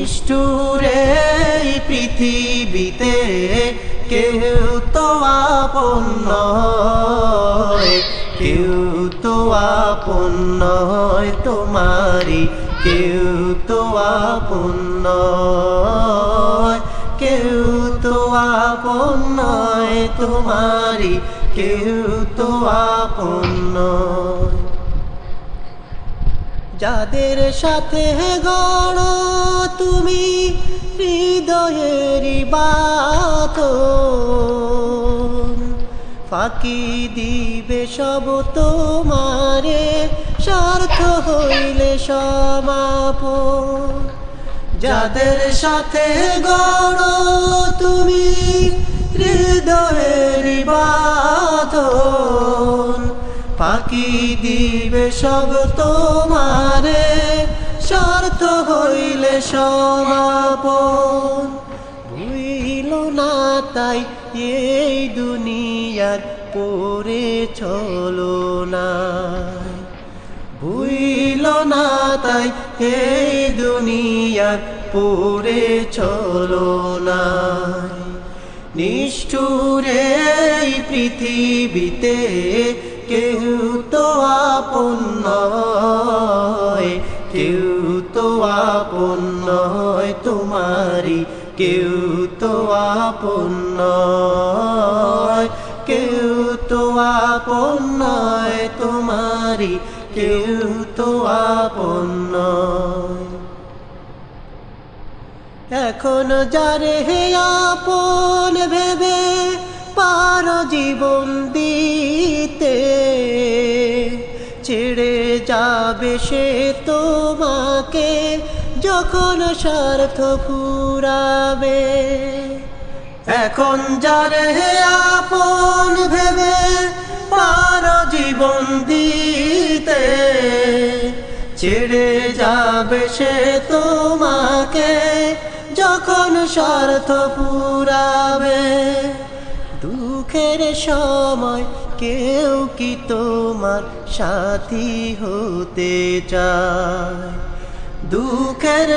নিষ্ঠুরে এই পৃথিবীতে কেউ তো আপন নয়, কেউ তো আপন নয় তোমারি, কেউ তো আপন নয়, কেউ তো আপন নয় তোমারি, কেউ তো আপন নয়। যাদের সাথে গড়ো তুমি হৃদয়েরই বাঁধন, ফাঁকি দিবে সব তোমারে স্বার্থ হইলে সমাপন। যাদের সাথে গড়ো তুমি হৃদয়েরই বাঁধন, ফাঁকি দিবে সব তোমারে স্বার্থ হইলে সমাপন। ভুইল না তাই এই দুনিয়ার পরে চলো না, ভুইল না তাই এই দুনিয়ার পরে চলো না। নিষ্ঠুরে এই পৃথিবীতে কেউ তো আপন নয়, কেউ তো আপন নয় তোমারি, কেউ তো আপন নয়, কেউ তো আপন নয় তোমারি, কেউ তো আপন নয়। এখন যারে হে আপন ভেবে পারো জীবন দিতে, ছেড়ে যাবে সে তোমাকে যখন স্বার্থ ফুরাবে। এখন যারে হে আপন ভেবে পারো জীবন দিতে, ছেড়ে যাবে সে তোমাকে যখন স্বার্থ ফুরাবে। দুঃখের সময় কেউ কি তোমার সাথী হতে চায়? দুঃখের